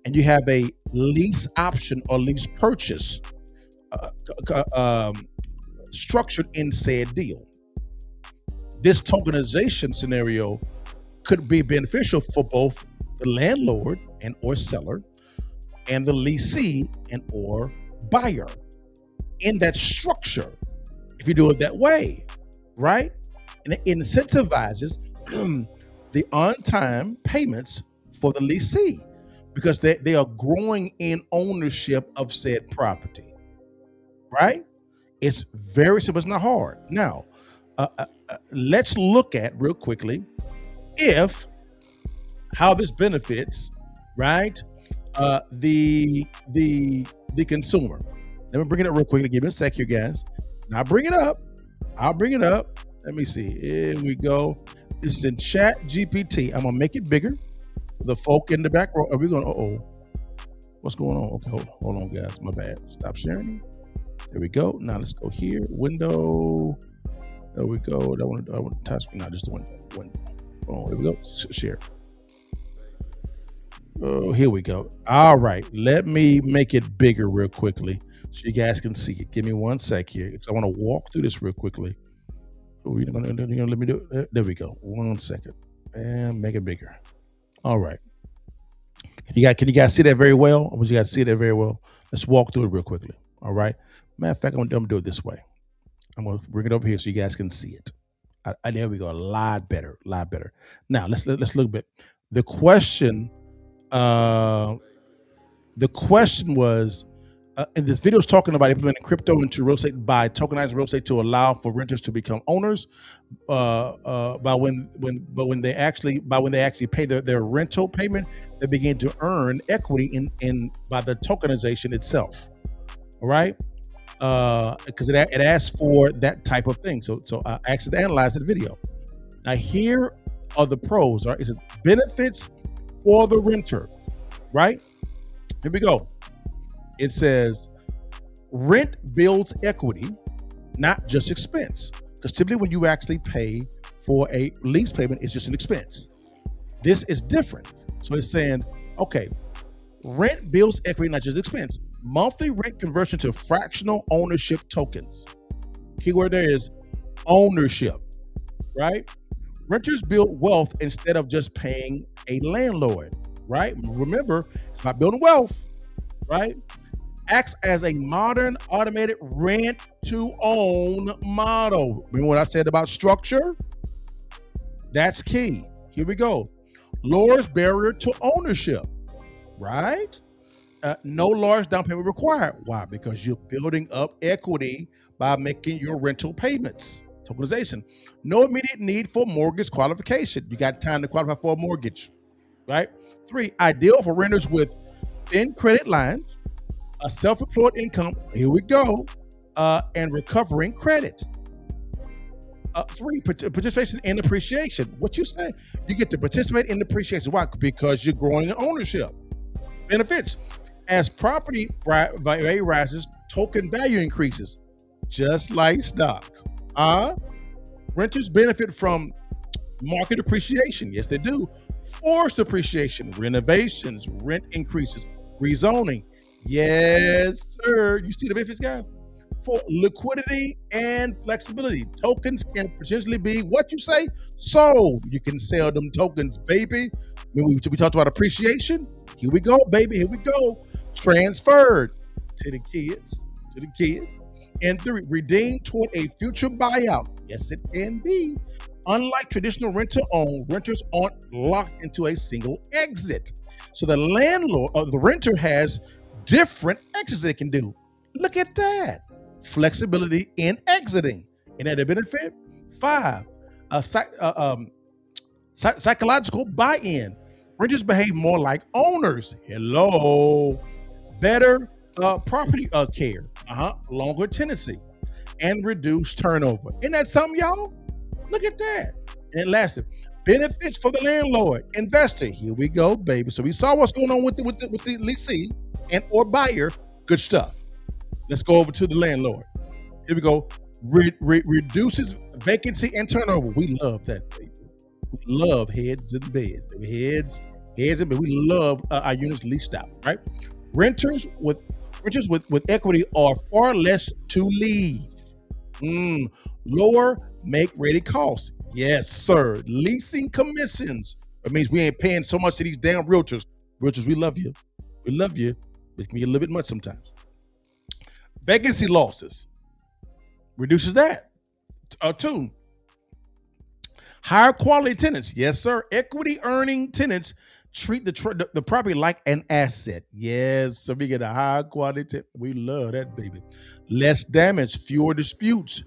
And you have a lease option or lease purchase structured in said deal. This tokenization scenario could be beneficial for both the landlord and or seller and the leasee and or buyer in that structure. If you do it that way, right? And it incentivizes the on-time payments for the leasee because they are growing in ownership of said property, right? It's very simple. It's not hard. Now, let's look at real quickly how this benefits, right, the consumer. Let me bring it up real quickly. Give me a sec here, guys. Now bring it up. I'll bring it up. Let me see. Here we go. This is in Chat GPT. I'm gonna make it bigger. The folk in the back row. Are we going? What's going on? Okay, hold on, guys. My bad. Stop sharing. There we go. Now let's go here. Window. There we go. I want to touch. Not just the window. Oh, here we go. Share. Oh, here we go. All right. Let me make it bigger real quickly so you guys can see it. Give me 1 sec here because I want to walk through this real quickly. Oh, you're gonna let me do it. There we go. 1 second. And make it bigger. All right. Can you guys see that very well? I want you guys to see that very well. Let's walk through it real quickly. All right. Matter of fact, I'm gonna do it this way. I'm gonna bring it over here so you guys can see it. There we go. A lot better. Now let's look a bit. The question was, and this video is talking about implementing crypto into real estate by tokenizing real estate to allow for renters to become owners. By when they actually pay their rental payment, they begin to earn equity in by the tokenization itself. All right, because it asks for that type of thing. So I asked it to analyze the video. Now here are the pros. All right, it says benefits for the renter. Right, here we go. It says rent builds equity, not just expense. Because typically when you actually pay for a lease payment, it's just an expense. This is different. So it's saying, okay, rent builds equity, not just expense. Monthly rent conversion to fractional ownership tokens. Keyword there is ownership, right? Renters build wealth instead of just paying a landlord, right? Remember, it's not building wealth, right? Acts as a modern automated rent to own model. Remember what I said about structure? That's key. Here we go. Lowers barrier to ownership, right? No large down payment required. Why? Because you're building up equity by making your rental payments. Tokenization. No immediate need for mortgage qualification. You got time to qualify for a mortgage, right? 3, ideal for renters with thin credit lines, a self-employed income, here we go, and recovering credit. 3, participation in appreciation. What you say? You get to participate in appreciation. Why? Because you're growing in ownership. Benefits. As property value rises, token value increases, just like stocks. Renters benefit from market appreciation. Yes, they do. Forced appreciation, renovations, rent increases, rezoning. Yes, sir. You see the benefits, guys? For liquidity and flexibility, tokens can potentially be what you say sold. You can sell them tokens, baby. When we talked about appreciation, here we go, baby. Here we go. Transferred to the kids. And 3, redeemed toward a future buyout. Yes, it can be. Unlike traditional rent-to-own, renters aren't locked into a single exit. So the landlord or the renter has different exits they can do. Look at that. Flexibility in exiting. And at a benefit. 5, psychological buy-in. Renters behave more like owners. Hello. Better property care. Longer tenancy. And reduced turnover. Isn't that something, y'all? Look at that. And lastly, benefits for the landlord, investor. Here we go, baby. So we saw what's going on with the leasee and or buyer. Good stuff. Let's go over to the landlord. Here we go. Reduces vacancy and turnover. We love that, baby. We love heads and beds. Heads and beds. We love our units leased out, right? Renters with equity are far less to leave. Lower make-ready costs. Yes, sir. Leasing commissions. It means we ain't paying so much to these damn realtors. Realtors, we love you. We love you. It can be a little bit much sometimes. Vacancy losses reduces that. 2, higher quality tenants. Yes, sir. Equity earning tenants treat the property like an asset. Yes, so we get a high quality tenant. We love that, baby. Less damage, fewer disputes,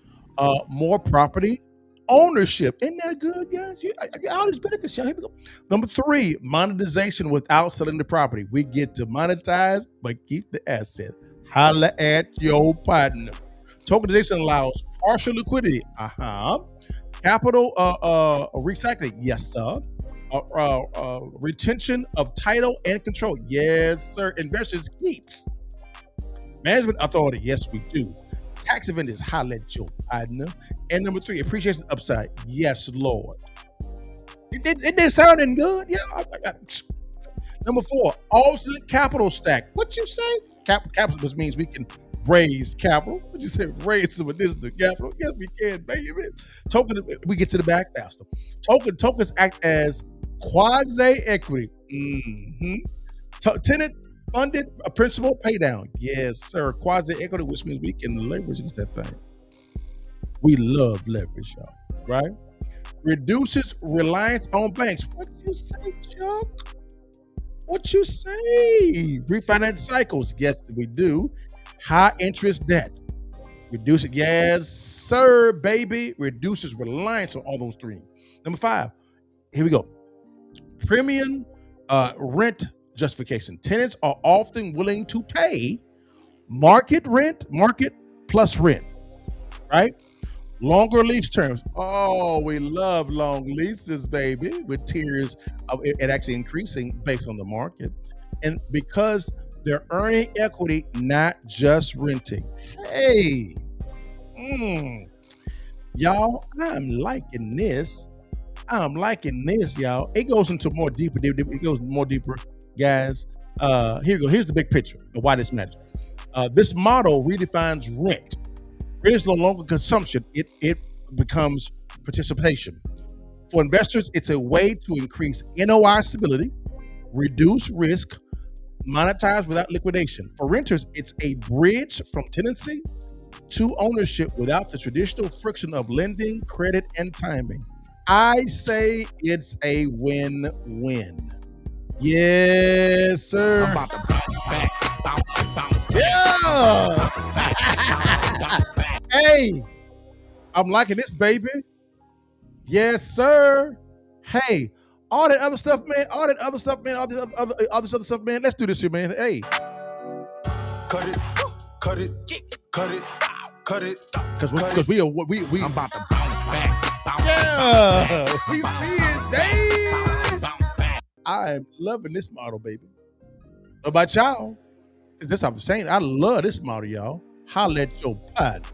more property ownership. Isn't that good, guys? All these benefits, y'all. Here we go. Number 3, monetization without selling the property. We get to monetize, but keep the asset. Holla at your partner. Tokenization allows partial liquidity. Capital recycling. Yes, sir. Retention of title and control. Yes, sir. Investors keeps. Management authority. Yes, we do. Tax advantage. Holla at your partner. And number 3, appreciation upside. Yes, Lord. It sounding good? Yeah. Number 4, alternate capital stack. What you say? Capital just means we can raise capital. What you say? Raise some additional capital. Yes, we can, baby. Token. We get to the back faster. Tokens act as quasi equity. Tenant funded a principal pay down. Yes, sir. Quasi equity, which means we can leverage that thing. We love leverage, y'all. Right? Reduces reliance on banks. What you say, Chuck? What you say? Refinance cycles. Yes, we do. High interest debt. Reduce it. Yes, sir, baby. Reduces reliance on all those 3. Number 5. Here we go. Premium rent justification. Tenants are often willing to pay market plus rent, right? Longer lease terms. Oh, we love long leases, baby, with tiers of it actually increasing based on the market. And because they're earning equity, not just renting. Hey, y'all, I'm liking this. Y'all. It goes into more deeper. It goes more deeper, guys. Here we go. Here's the big picture of why this matters. This model redefines rent. Rent is no longer consumption. It becomes participation. For investors, it's a way to increase NOI stability, reduce risk, monetize without liquidation. For renters, it's a bridge from tenancy to ownership without the traditional friction of lending, credit, and timing. I say it's a win-win. Yes, sir. I'm about to bounce. Yeah. Hey, I'm liking this, baby. Yes, sir. Hey, all that other stuff, man. All this other stuff, man. Let's do this here, man. Hey. Cut it. Because we I'm about to bounce back. Yeah, we see it, Dave. I'm loving this model, baby. What about y'all? That's what I'm saying. I love this model, y'all. Holla at your pod.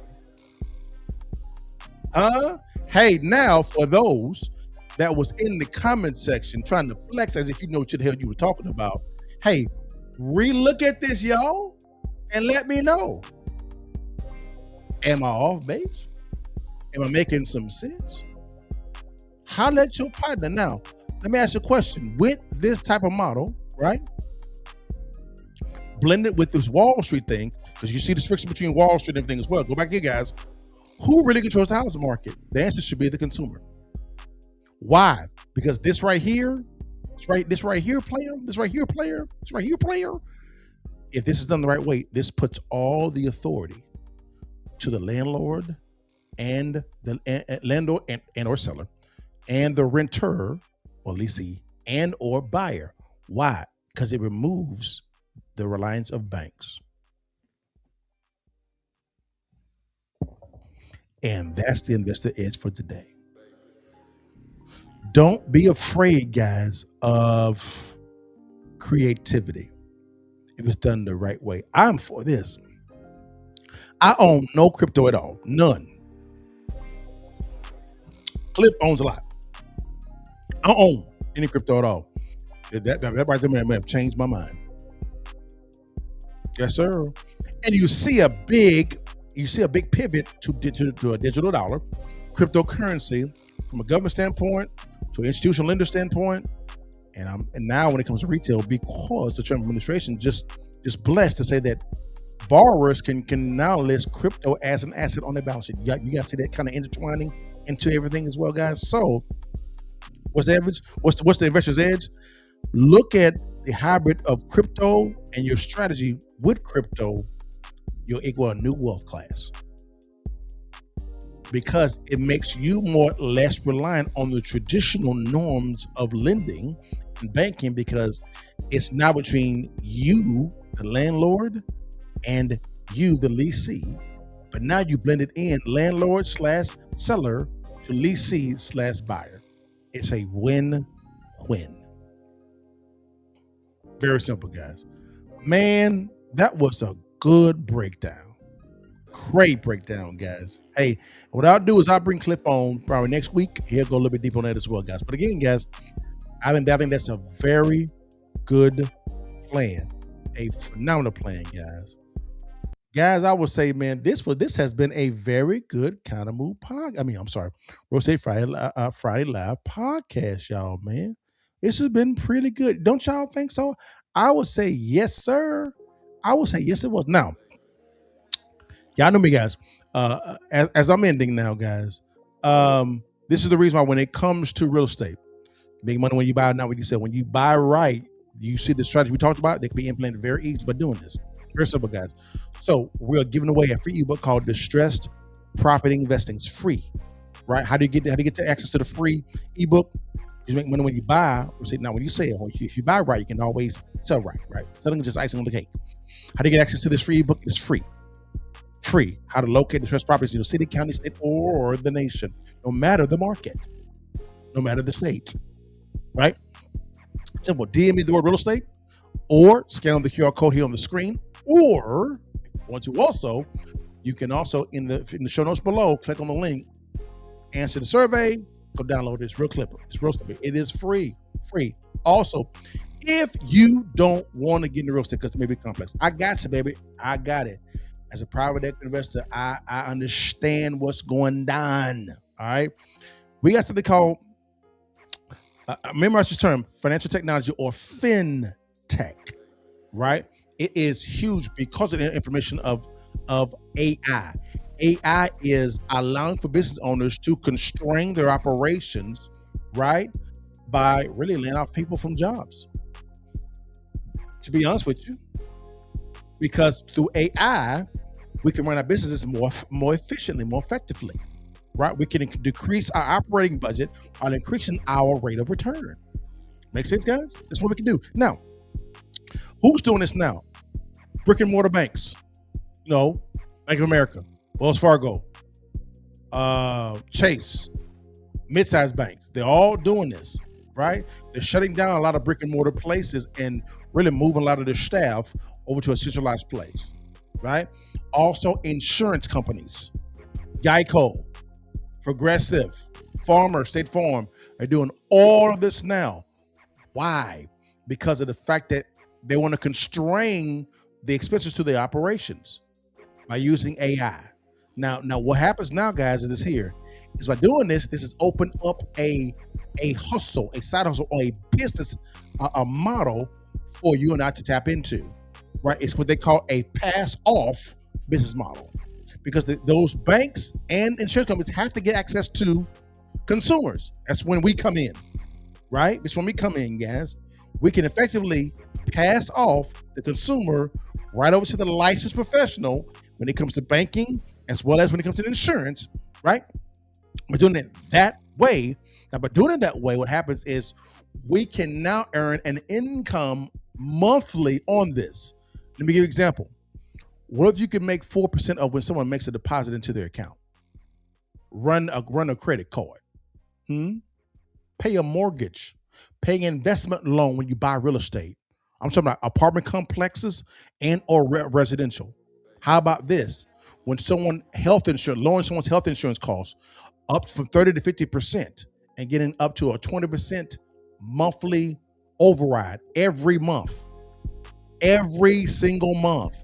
Hey, now for those that was in the comment section trying to flex as if you know what the hell you were talking about, hey, re-look at this, y'all, and let me know. Am I off base? Am I making some sense? Holla at your partner. Now, let me ask you a question. With this type of model, right? Blended with this Wall Street thing, because you see this friction between Wall Street and everything as well. Go back here, guys. Who really controls the housing market? The answer should be the consumer. Why? Because this right here, this right here, player. If this is done the right way, this puts all the authority to the landlord and the landlord and or seller and the renter or leasee and or buyer. Why? Because it removes the reliance of banks. And that's the investor edge for today. Don't be afraid, guys, of creativity if it's done the right way. I'm for this. I own no crypto at all. None. Clip owns a lot. I don't own any crypto at all. That right there may have changed my mind. Yes, sir. And you see a big pivot to a digital dollar, cryptocurrency, from a government standpoint to an institutional lender standpoint, and now when it comes to retail, because the Trump administration just just blessed to say that borrowers can now list crypto as an asset on their balance sheet. You guys see that kind of intertwining into everything as well, guys. So what's the average? What's the investor's edge? Look at the hybrid of crypto and your strategy with crypto. You'll equal a new wealth class, because it makes you less reliant on the traditional norms of lending and banking, because it's now between you, the landlord, and you, the leasee. But now you blend it in, landlord / seller to leasee / buyer. It's a win-win. Very simple, guys. Man, that was a good breakdown. Great breakdown, guys. Hey, what I'll do is I'll bring Cliff on probably next week. He'll go a little bit deeper on that as well, guys. But again, guys, I think that's a very good plan. A phenomenal plan, guys. Guys, I would say, man, this has been a very good kind of move Real Estate Friday Live podcast, y'all, man. This has been pretty good. Don't y'all think so? I would say yes, sir. I would say yes, it was. Now, y'all know me, guys. As I'm ending now, guys, this is the reason why when it comes to real estate, make money when you buy, not what you said. When you buy right, you see the strategy we talked about, they can be implemented very easy by doing this. Very simple, guys. So we're giving away a free ebook called Distressed Property Investing. It's free, right? How do you get to access to the free ebook? You make money when you buy. Now, when you sell, if you buy right, you can always sell right, right? Selling is just icing on the cake. How do you get access to this free ebook? It's free. Free. How to locate distressed properties in your city, county, state, or the nation, no matter the market, no matter the state, right? Simple. DM me the word real estate, or scan on the QR code here on the screen, or you can also in the show notes below, click on the link, answer the survey, go download this real clipper. It's real estate. It is free. Also, if you don't want to get into real estate because it may be complex, I got you, baby. I got it. As a private equity investor, I understand what's going down. All right. We got something called, memorize this term, financial technology, or FinTech, right? It is huge because of the information of AI. AI is allowing for business owners to constrain their operations, right? By really laying off people from jobs. To be honest with you, because through AI, we can run our businesses more efficiently, more effectively, right? We can decrease our operating budget while increasing our rate of return. Make sense, guys? That's what we can do. Now, who's doing this now? Brick and mortar banks. Bank of America, Wells Fargo, Chase, mid-sized banks. They're all doing this, right? They're shutting down a lot of brick and mortar places and really moving a lot of their staff over to a centralized place, right? Also, insurance companies, Geico, Progressive, Farmers, State Farm, are doing all of this now. Why? Because of the fact that they want to constrain the expenses to their operations by using AI. Now what happens now, guys, is by doing this has opened up a hustle, a side hustle, or a business, a model for you and I to tap into, right? It's what they call a pass-off business model, because those banks and insurance companies have to get access to consumers. That's when we come in, right? It's when we come in, guys. We can effectively pass off the consumer right over to the licensed professional when it comes to banking, as well as when it comes to insurance, right? We're doing it that way. Now, by doing it that way, what happens is we can now earn an income monthly on this. Let me give you an example. What if you could make 4% of when someone makes a deposit into their account? Run a credit card. Pay a mortgage. Pay an investment loan when you buy real estate. I'm talking about apartment complexes and or residential. How about this? When lowering someone's health insurance costs up from 30 to 50% and getting up to a 20% monthly override every month, every single month.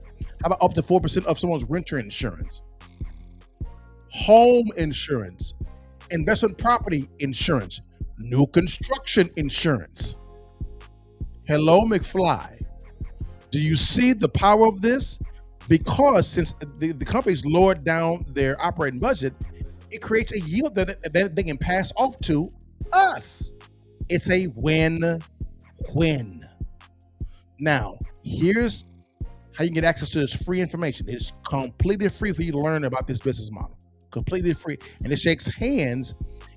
How about up to 4% of someone's renter insurance, home insurance, investment property insurance, new construction insurance. Hello, McFly. Do you see the power of this? Because since the companies lowered down their operating budget, it creates a yield that they can pass off to us. It's a win-win. Now, here's how you can get access to this free information. It's completely free for you to learn about this business model. Completely free. And it shakes hands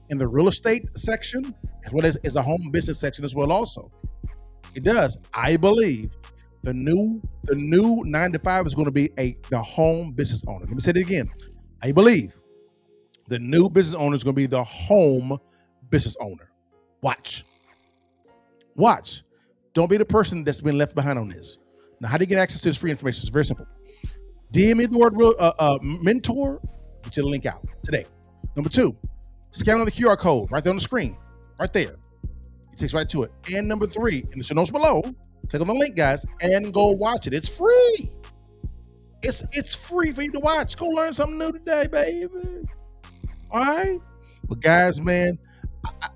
in the real estate section as well as a home business section as well also. It does. I believe the new 9 to 5 is going to be the home business owner. Let me say it again. I believe the new business owner is going to be the home business owner. Watch. Don't be the person that's been left behind on this. Now, how do you get access to this free information? It's very simple. DM me the word mentor, get your link out today. Number 2, scan on the QR code right there on the screen, right there. It takes right to it. And number 3, in the show notes below, click on the link, guys, and go watch it. It's free. It's free for you to watch. Go learn something new today, baby. All right? But guys, man,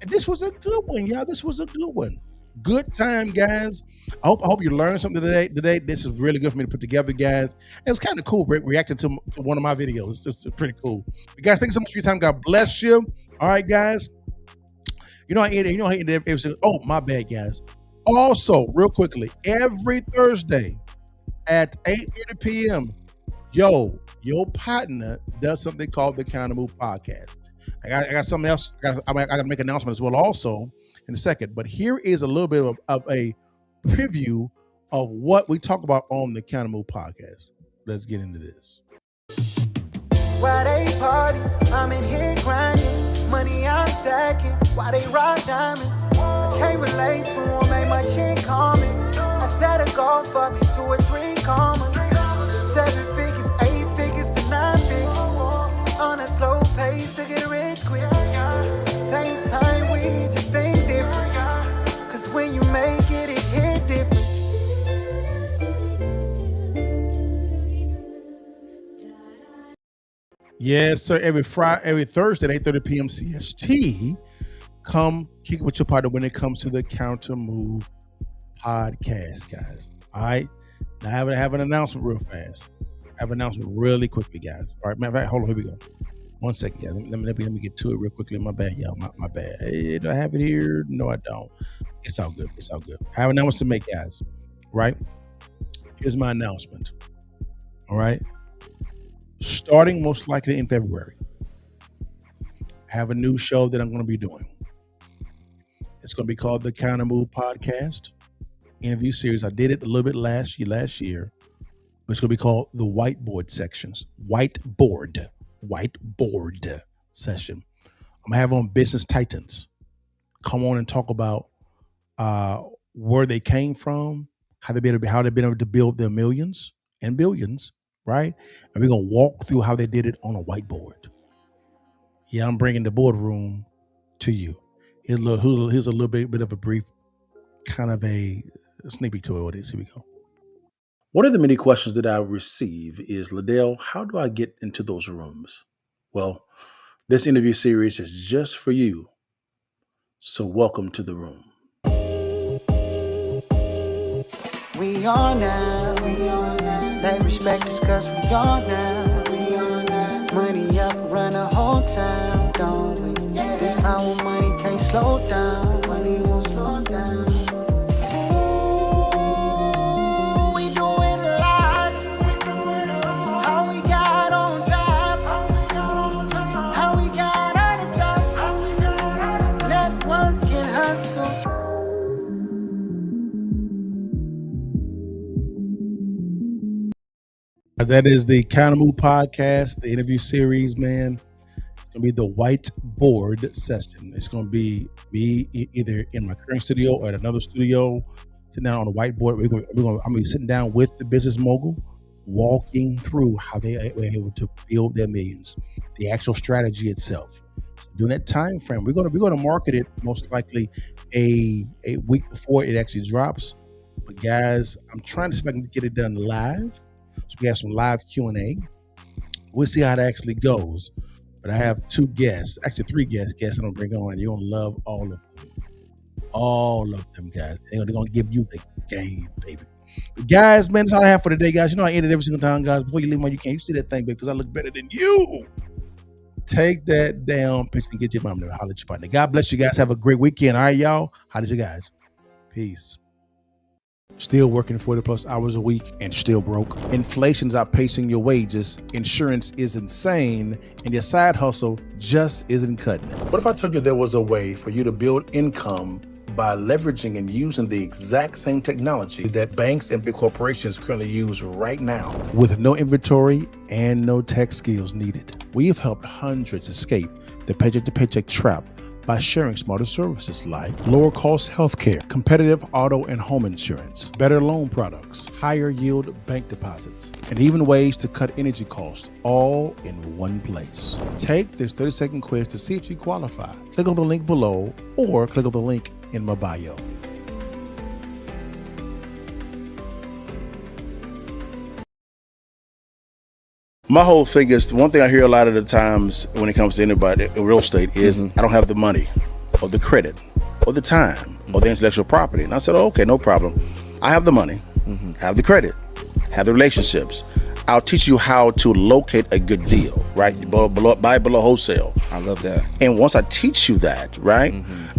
this was a good one, y'all. This was a good one. Good time, guys. I hope you learned something today. This is really good for me to put together, guys. And it's kind of cool reacting to one of my videos. It's pretty cool. But guys, thanks so much for your time. God bless you. All right, guys. I ended every. Oh, my bad, guys. Also, real quickly, every Thursday at 8:30 p.m., your partner does something called the Accountable Podcast. I got something else. I got to make an announcement as well also in a second. But here is a little bit of a preview of what we talk about on the Accountable Podcast. Let's get into this. Why they party? I'm in here grinding. Money I'm stacking. Why they rock diamonds? I can't relate to them. Ain't my chick calming. I set a goal for me 2 or 3 commas. 7 figures, 8 figures to 9 figures. On a slow pace to get rich quick. Same time we just think different. Cause when you make it, it hit different. Yes, sir. Every Thursday at 8:30 p.m. CST, come kick it with your partner when it comes to the Counter Move Podcast, guys. All right. Now I have an announcement real fast. I have an announcement really quickly, guys. All right, matter of fact, hold on, here we go. 1 second, guys. Let me get to it real quickly. My bad, y'all. My bad. Hey, do I have it here? No, I don't. It's all good. It's all good. I have an announcement to make, guys. Right? Here's my announcement. All right. Starting most likely in February, I have a new show that I'm going to be doing. It's going to be called the Counter Move Podcast interview series. I did it a little bit last year, but it's going to be called the Whiteboard Sections. Whiteboard session. I'm going to have on business titans come on and talk about where they came from, how they've been able to build their millions and billions. Right? And we're going to walk through how they did it on a whiteboard. Yeah, I'm bringing the boardroom to you. Here's a little bit of a brief kind of a sneak peek to it. What it is. Here we go. One of the many questions that I receive is, Liddell, how do I get into those rooms? Well, this interview series is just for you. So welcome to the room. We on now. They respect us cause we on now. Money up, run the whole town, don't we? This power money can't slow down. Money won't slow down. Ooh, we doing a lot. How we got on top. How we got on the top. Network and hustle. That is the Counter Move Podcast, the interview series, man. It's going to be the whiteboard session. It's going to be me either in my current studio or at another studio, sitting down on a whiteboard. I'm going to be sitting down with the business mogul, walking through how they were able to build their millions, the actual strategy itself. So during that time frame, we're going to market it most likely a week before it actually drops. But guys, I'm trying to see if I can get it done live. So we have some live Q&A. We'll see how it actually goes. But I have 2 guests, actually 3 guests I'm going to bring on, and you're going to love all of them. All of them, guys. They're going to give you the game, baby. Guys, man, that's all I have for today, guys. You know I end it every single time, guys. Before you leave, you can't. You see that thing, baby, because I look better than you. Take that down picture and get your mom there. Holler at your partner. God bless you guys. Have a great weekend. All right, y'all. Holler at you guys. Peace. Still working 40+ hours a week and still broke. Inflation's outpacing your wages. Insurance is insane. And your side hustle just isn't cutting it. What if I told you there was a way for you to build income by leveraging and using the exact same technology that banks and big corporations currently use right now, with no inventory and no tech skills needed? We have helped hundreds escape the paycheck-to-paycheck trap by sharing smarter services like lower cost healthcare, competitive auto and home insurance, better loan products, higher yield bank deposits, and even ways to cut energy costs, all in one place. Take this 30-second quiz to see if you qualify. Click on the link below or click on the link in my bio. My whole thing is, the one thing I hear a lot of the times when it comes to anybody in real estate is, I don't have the money or the credit or the time or the intellectual property. And I said, okay, no problem. I have the money, have the credit, have the relationships. I'll teach you how to locate a good deal, right? Buy below wholesale. I love that. And once I teach you that, right,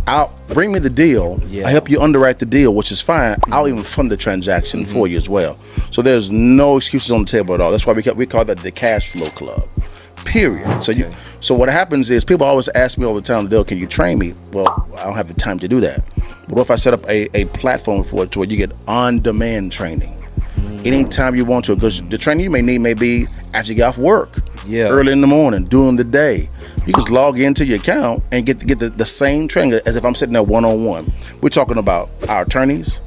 I'll bring me the deal. I help you underwrite the deal, which is fine. I'll even fund the transaction for you as well. So there's no excuses on the table at all. That's why we call that the cash flow club, period. So what happens is, people always ask me all the time, Dale, can you train me? Well, I don't have the time to do that. But what if I set up a platform for it to where you get on-demand training? Anytime you want to, because the training you may need may be after you get off work, early in the morning, during the day. You just log into your account and get the same training as if I'm sitting there one-on-one. We're talking about our attorneys,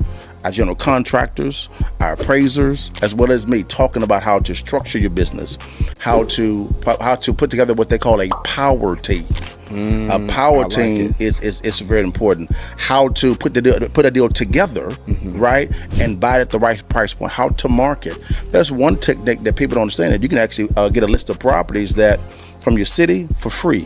our general contractors, our appraisers, as well as me, talking about how to structure your business, how to put together what they call a power team. A power team is very important. How to put a deal together, right, and buy it at the right price point. How to market. There's one technique that people don't understand, that you can actually get a list of properties that from your city for free.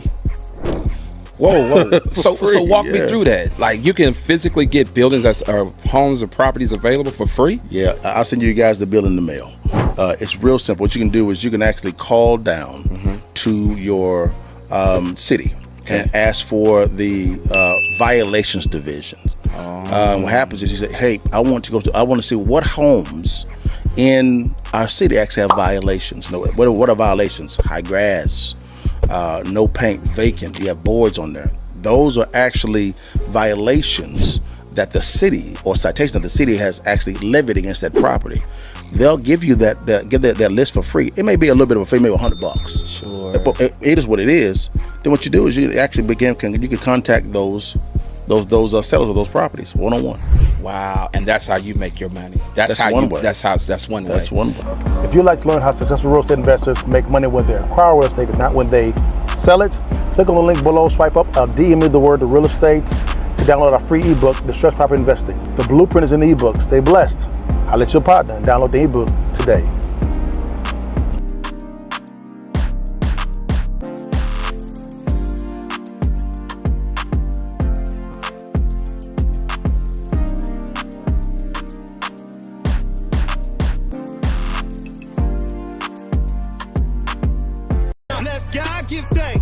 Whoa. So walk me through that. Like, you can physically get buildings or homes or properties available for free? Yeah, I'll send you guys the bill in the mail. It's real simple. What you can do is you can actually call down to your city and ask for the violations division. What happens is you say, hey, I want to see what homes in our city actually have violations. What are violations? High grass, no paint, vacant. You have boards on there. Those are actually violations that the city, or citation that the city has actually levied against that property. They'll give you that list for free. It may be a little bit of a fee, maybe $100. Sure. But it is what it is. Then what you do is you actually you can contact those sellers of those properties one-on-one. Wow, and that's how you make your money. That's one way. That's one way. If you'd like to learn how successful real estate investors make money when they acquire real estate and not when they sell it, click on the link below, swipe up, DM me the word real estate to download our free ebook, Distressed Property Investing. The blueprint is in the ebook. Stay blessed. I'll let your partner and download the ebook today. Let's God give thanks.